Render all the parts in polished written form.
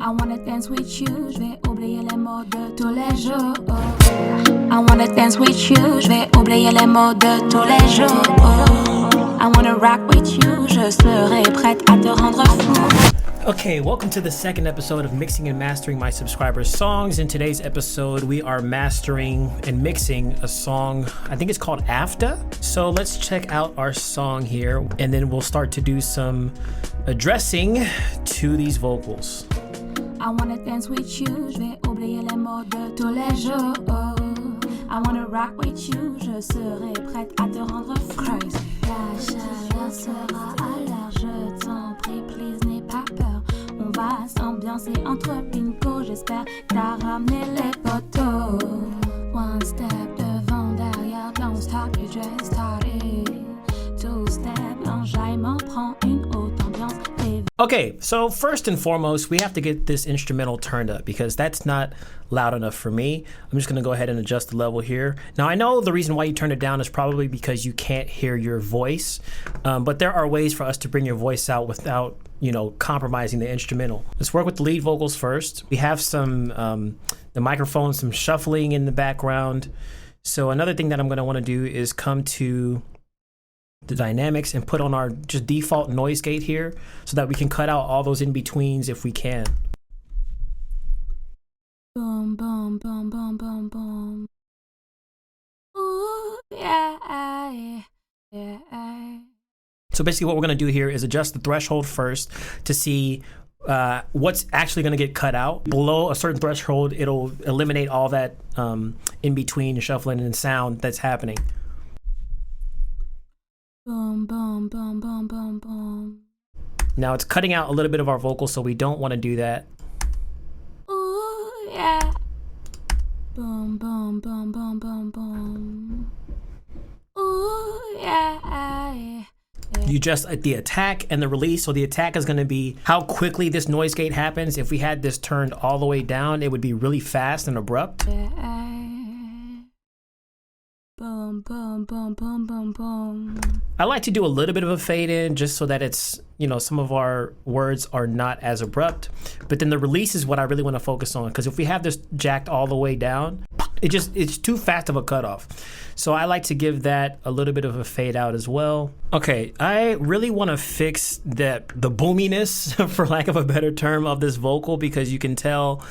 I wanna dance with you, je vais oublier les mots de tous les jours. I wanna dance with you, je vais oublier les mots de tous les jours. I wanna rock with you, je serai prête à te rendre fou. Okay, welcome to the second episode of Mixing and Mastering My Subscribers' Songs. In today's episode, we are mastering and mixing a song, I think it's called After. So let's check out our song here, and then we'll start to do some addressing to these vocals. I wanna dance with you, je vais oublier les mots de tous les jours. I wanna rock with you, je serai prête à te rendre fou. La chaleur sera à l'heure, je t'en prie, please, n'aie pas peur. On va s'ambiancer entre pinko, j'espère que t'as ramené les poteaux. One step devant, derrière, don't stop, you just started. Two step, l'enjaillement prend une haute ambiance. Okay, so first and foremost, we have to get this instrumental turned up because that's not loud enough for me. I'm just gonna go ahead and adjust the level here. Now I know the reason why you turn it down is probably because you can't hear your voice, but there are ways for us to bring your voice out without, compromising the instrumental. Let's work with the lead vocals first. We have some, the microphone, some shuffling in the background. So another thing that I'm gonna wanna do is come to the dynamics and put on our just default noise gate here so that we can cut out all those in-betweens if we can. Boom, boom, boom, boom, boom, boom. Ooh, yeah, yeah. So basically what we're going to do here is adjust the threshold first to see what's actually going to get cut out. Below a certain threshold, it'll eliminate all that in-between shuffling and sound that's happening. Boom, boom, boom, boom, boom, boom. Now it's cutting out a little bit of our vocals, so we don't want to do that. Ooh, yeah. Boom, boom, boom, boom, boom, boom. Ooh, yeah. You adjust the attack and the release. So the attack is going to be how quickly this noise gate happens. If we had this turned all the way down, it would be really fast and abrupt. Boom, boom, boom, boom, boom, boom. I like to do a little bit of a fade in just so that it's, some of our words are not as abrupt. But then the release is what I really want to focus on, because if we have this jacked all the way down, it's too fast of a cutoff. So I like to give that a little bit of a fade out as well. Okay, I really want to fix the boominess, for lack of a better term, of this vocal, because you can tell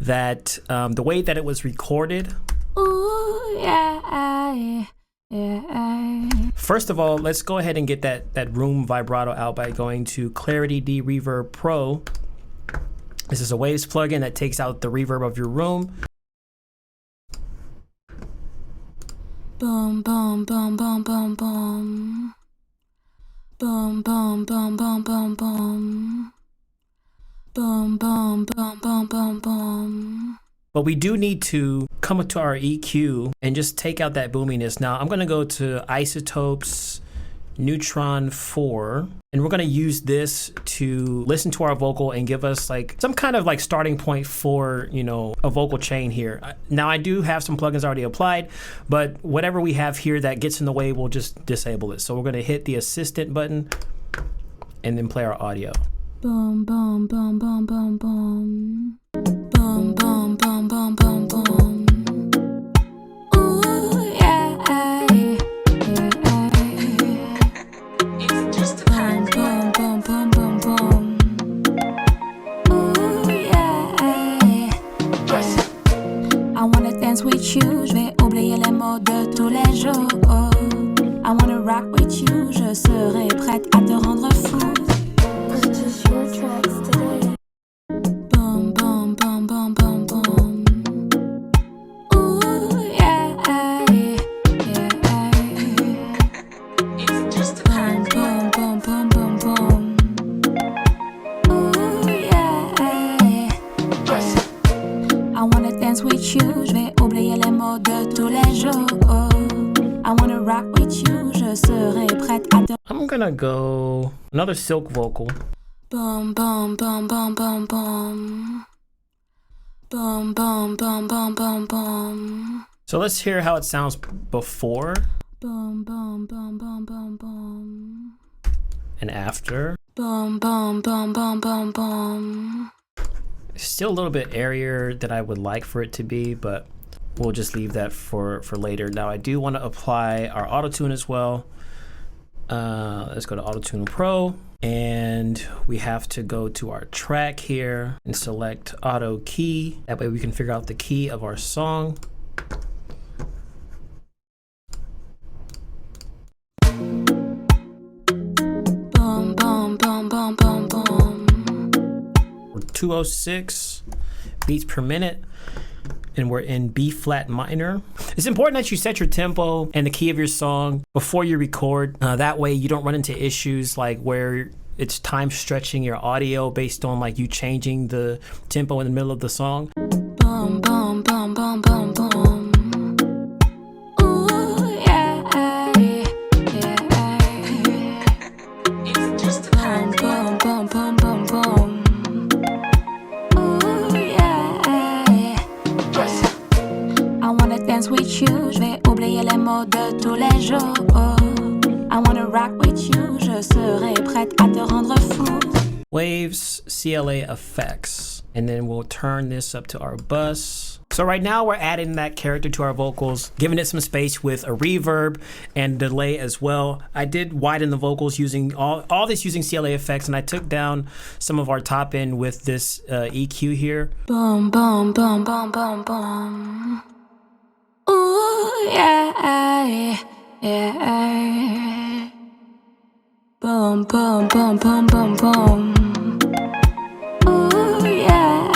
that the way that it was recorded. Ooh, yeah. First of all, let's go ahead and get that room vibrato out by going to Clarity D Reverb Pro. This is a Waves plugin that takes out the reverb of your room. Boom, boom, boom, boom, boom, boom. Boom, boom, boom, boom, boom, boom. Boom, boom, boom, boom, boom, boom. But we do need to come up to our EQ and just take out that boominess. Now I'm going to go to Isotopes Neutron 4, and we're going to use this to listen to our vocal and give us like some kind of like starting point for, a vocal chain here. Now I do have some plugins already applied, but whatever we have here that gets in the way, we'll just disable it. So we're going to hit the assistant button and then play our audio. Boom, boom, boom, boom, boom, boom. Boom, boom, boom, boom, boom, boom. Ooh, yeah. It's just boom, boom, boom, boom, boom, boom. Ooh, yeah. I wanna dance with you, je vais oublier les mots de tous les jours. I wanna rock with you, je serai prête à te rendre fou. Purchase your tracks today. Boom, boom, boom, boom, boom, boom. Ooh, yeah. It's just boom, boom, boom, boom, boom, boom. Ooh, yeah. I wanna dance with you, je vais oublier les mots de tous les jours. I wanna rock with you, je serai prête à te... I'm gonna go another silk vocal. Boom, boom, boom, boom, boom, boom. Boom, boom, boom, boom, boom, boom. So let's hear how it sounds before. Boom, boom, boom, boom, boom, boom. And after. Boom, boom, boom, boom, boom, boom. Still a little bit airier than I would like for it to be, but we'll just leave that for later. Now I do want to apply our auto-tune as well. Let's go to Auto-Tune Pro, and we have to go to our track here and select Auto Key. That way we can figure out the key of our song. Boom, boom, boom, boom, boom, boom. We're 206 beats per minute, and we're in B flat minor. It's important that you set your tempo and the key of your song before you record. That way you don't run into issues like where it's time stretching your audio based on like you changing the tempo in the middle of the song. Boom, boom, boom, boom, boom, boom. Ooh, yeah, yeah. It's just boom, boom, boom, boom, boom, boom. Ooh, yeah. I wanna dance with you, je vais oublier les mots de tous les jours. I wanna rock with you, je serai prête à te rendre fou. Waves, CLA effects, and then we'll turn this up to our bus. So right now we're adding that character to our vocals, giving it some space with a reverb and delay as well. I did widen the vocals using all this using CLA effects, and I took down some of our top end with this EQ here. Boom, boom, boom, boom, boom, boom. Ooh, yeah, yeah. Boom, boom, boom, boom, boom, boom. Ooh, yeah,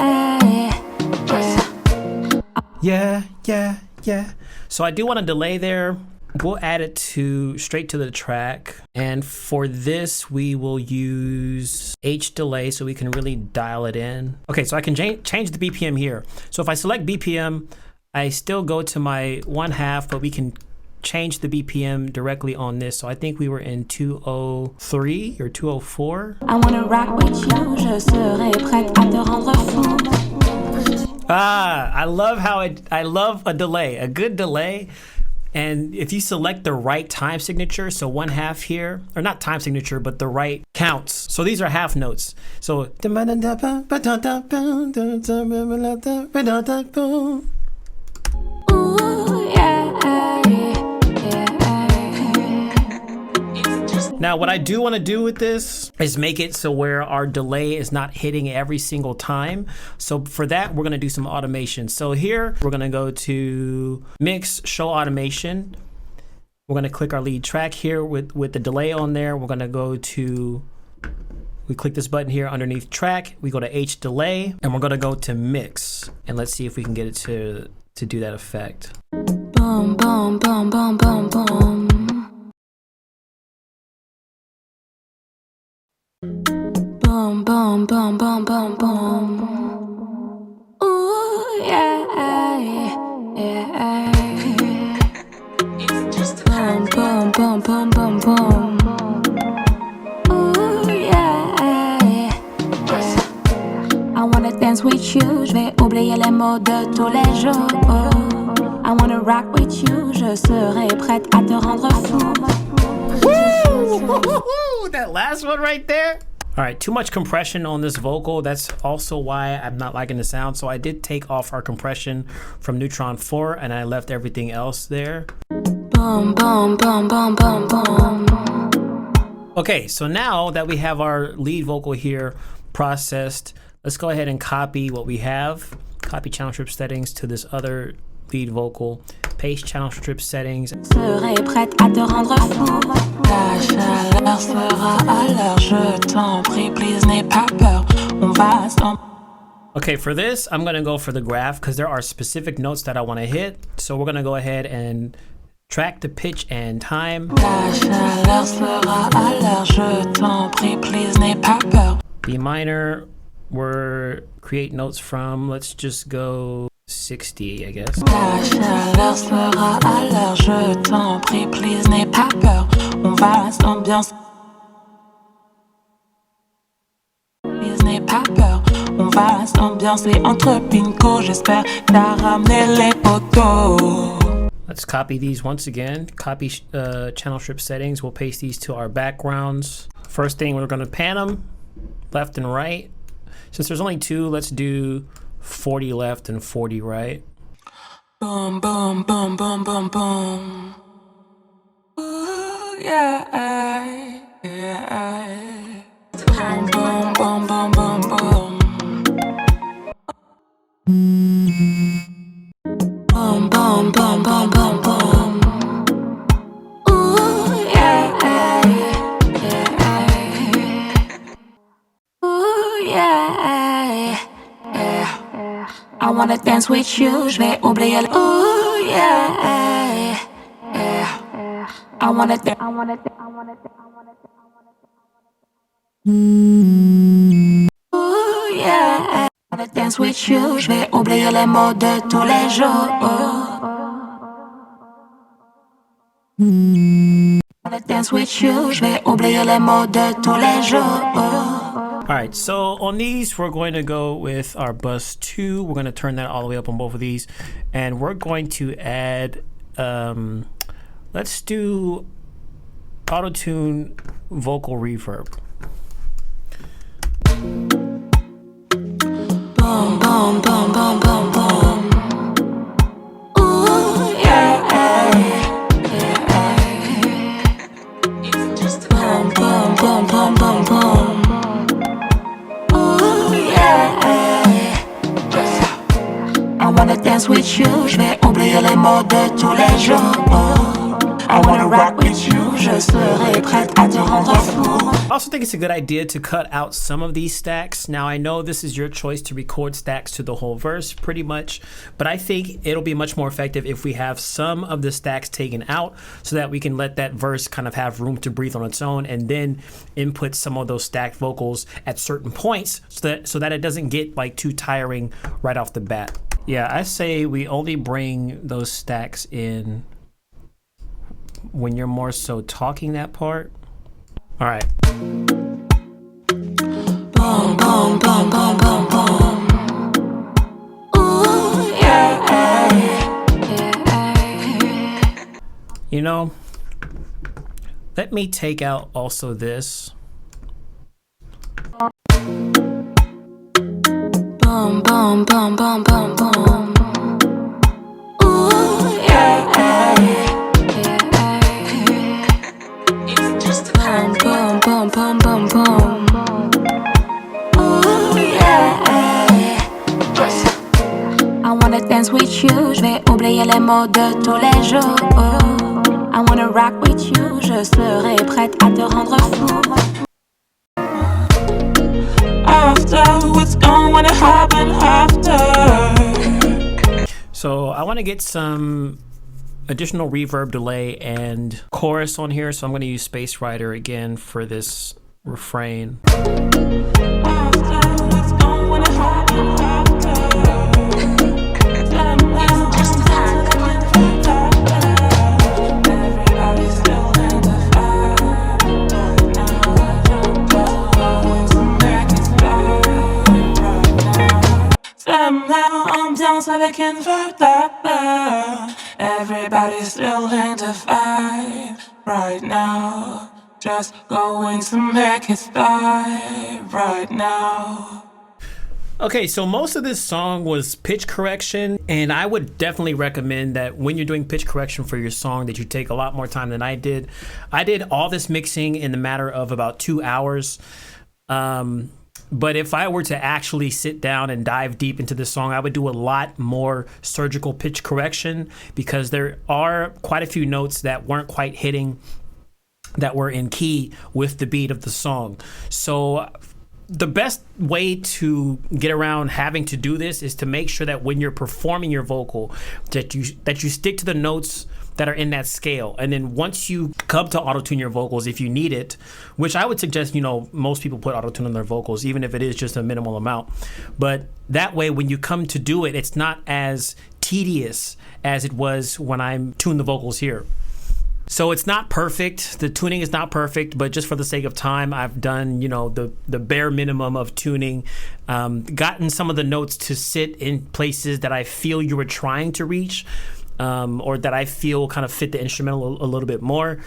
yeah. Yeah. So I do want to delay there. We'll add it straight to the track. And for this, we will use H delay so we can really dial it in. Okay, so I can change the BPM here. So if I select BPM, I still go to my 1/2, but we can change the BPM directly on this. So I think we were in 203 or 204. I wanna rock with you, je serai prête à te rendre fou. I love a delay, a good delay. And if you select the right time signature, so 1/2 here, or not time signature, but the right counts. So these are half notes. So Ooh, yeah, now, what I do want to do with this is make it so where our delay is not hitting every single time. So for that, we're going to do some automation. So here, we're going to go to Mix, Show Automation. We're going to click our lead track here with the delay on there. We're going to go to, we click this button here underneath track. We go to H delay, and we're going to go to Mix. And let's see if we can get it to do that effect. boom, boom, boom, boom, boom, boom. Boom, boom, boom, boom, boom, boom. Ooh, yeah, yeah. It's just boom, boom, boom, boom, boom, boom. Ooh, yeah, yeah. I wanna dance with you, je vais oublier les mots de tous les jours. I wanna rock with you, je serai prête à te rendre fou. Woo! That last one right there. All right, too much compression on this vocal. That's also why I'm not liking the sound. So I did take off our compression from Neutron 4 and I left everything else there. Boom, boom, boom, boom, boom, boom. Okay, so now that we have our lead vocal here processed, let's go ahead and copy what we have. Copy channel strip settings to this other lead vocal. Paste channel strip settings. Serai prête à te rendre fou. La chaleur sera à l'heure, je t'en prie, please n'aie pas peur. On va s'en... Okay, for this, I'm gonna go for the graph because there are specific notes that I wanna hit. So we're gonna go ahead and track the pitch and time. La chaleur sera à l'heure, je t'en prie, please n'aie pas peur. B minor, we're create notes from, let's just go 60, I guess. La chaleur sera à l'heure, je t'en prie, please n'aie pas peur. On va s'ambiance. Please n'aie pas peur. On va s'ambiancer entre pinko. J'espère que t'as ramené les photos. Let's copy these once again. Copy channel strip settings. We'll paste these to our backgrounds. First thing, we're gonna pan them left and right. since there's only 2, let's do 40 left and 40 right. Boom, boom, boom, boom, boom, boom. Ooh, yeah, yeah. Boom, boom, boom, boom, boom, boom. Boom, boom, boom, boom, boom, boom. Ooh, yeah, yeah. Ooh, yeah, yeah. I wanna dance with you, je vais oublier. Ooh, yeah, yeah. I wanna dance. Ooh, yeah. I wanna dance with you, je vais oublier les mots de tous les jours. I wanna dance with you, je vais oublier les mots de tous les jours. All right, so on these, we're going to go with our bus 2. We're going to turn that all the way up on both of these. And we're going to add, let's do auto-tune vocal reverb. Boom, boom, boom, boom, boom, boom. Ooh, yeah, boom, boom, boom, boom, boom, boom. Ooh, yeah. I wanna dance with you, je vais oublier les mots de tous les jours. I wanna rock with you, je serai prête à te rendre fou. I also think it's a good idea to cut out some of these stacks. Now, I know this is your choice to record stacks to the whole verse pretty much, but I think it'll be much more effective if we have some of the stacks taken out so that we can let that verse kind of have room to breathe on its own and then input some of those stacked vocals at certain points so that it doesn't get like too tiring right off the bat. Yeah, I say we only bring those stacks in when you're more so talking that part. All right. Boom, boom, boom, boom, boom, boom. Ooh, yeah, yeah. You know, let me take out also this. Boom, boom, boom, boom, boom, boom. Ooh, yeah, yeah. Boom, boom, boom, boom, boom. Ooh, yeah. I wanna dance with you, je vais oublier les mots de tous les jours. I wanna rock with you, je serai prête à te rendre fou. After, what's going to happen after? So I want to get some additional reverb, delay, and chorus on here. So I'm going to use Space Rider again for this refrain. After, what's going to happen after? Everybody's still in the fire right now. Somehow ambiance avec une vague. Everybody's still in the fight right now. Just going to make it start right now. Okay, so most of this song was pitch correction, and I would definitely recommend that when you're doing pitch correction for your song that you take a lot more time than I did. I did all this mixing in the matter of about 2 hours. But if I were to actually sit down and dive deep into this song, I would do a lot more surgical pitch correction because there are quite a few notes that weren't quite hitting, that were in key with the beat of the song. So the best way to get around having to do this is to make sure that when you're performing your vocal, that you stick to the notes that are in that scale. And then once you come to auto-tune your vocals, if you need it, which I would suggest, most people put auto-tune on their vocals, even if it is just a minimal amount. But that way, when you come to do it, it's not as tedious as it was when I tuned the vocals here. So it's not perfect. The tuning is not perfect, but just for the sake of time, I've done, the bare minimum of tuning, gotten some of the notes to sit in places that I feel you were trying to reach, or that I feel kind of fit the instrumental a little bit more.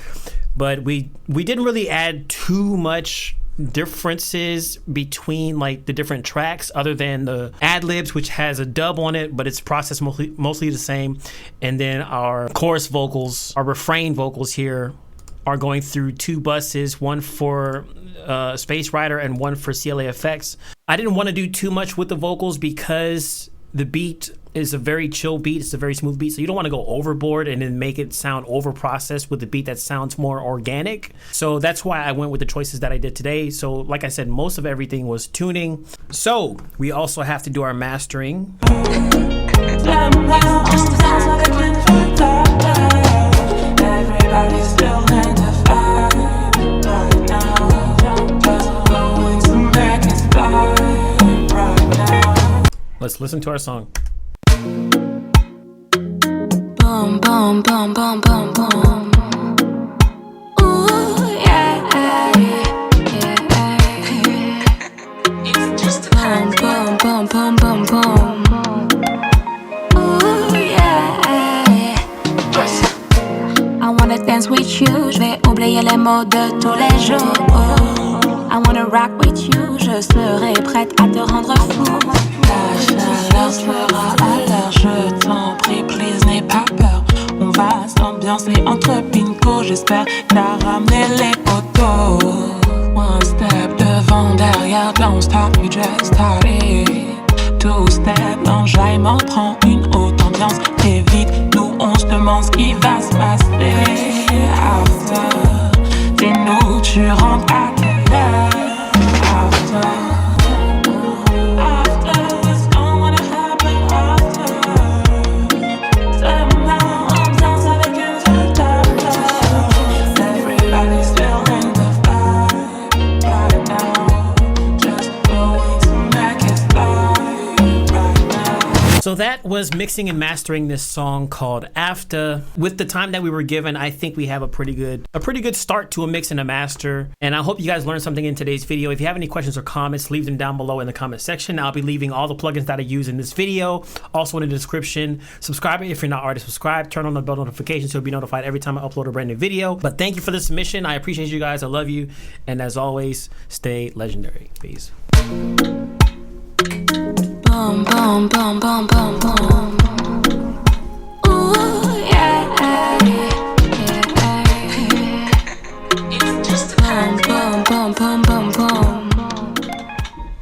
But we didn't really add too much differences between like the different tracks other than the ad-libs, which has a dub on it, but it's processed mostly the same. And then our chorus vocals, our refrain vocals here are going through 2 buses, one for Space Rider and one for CLA Effects. I didn't want to do too much with the vocals because the beat is a very chill beat. It's a very smooth beat, so you don't want to go overboard and then make it sound over-processed with the beat that sounds more organic. So that's why I went with the choices that I did today. So like I said, most of everything was tuning. So we also have to do our mastering. Everybody's still in the fight right now. Just going to make it start right now. Let's listen to our song. Boom, boom, boom, boom, boom, boom. Ooh, yeah, yeah. It's just boom, boom, boom, boom, boom, boom. Ooh, yeah. I wanna dance with you, je vais oublier les mots de tous les jours. I wanna rock with you, je serai prête à te rendre fou. La chaleur sera à l'heure, je t'en prie, please, n'aie pas peur. On va s'ambiancer entre pinko, j'espère t'as ramené les poteaux. One step devant, derrière, don't stop, you just started. Two step, l'enjaillement prend une haute ambiance. Et vite, nous on se demande ce qui va se passer. After, dis-nous, tu rentres à quelle heure? After. So that was mixing and mastering this song called After. With the time that we were given, I think we have a pretty good start to a mix and a master. And I hope you guys learned something in today's video. If you have any questions or comments, leave them down below in the comment section. I'll be leaving all the plugins that I use in this video also in the description. Subscribe if you're not already subscribed. Turn on the bell notification so you'll be notified every time I upload a brand new video. But thank you for the submission. I appreciate you guys. I love you. And as always, stay legendary. Peace. Boom, boom, boom, boom, boom, boom. Ooh, yeah, yeah. It's just boom, boom, boom, boom, boom, boom.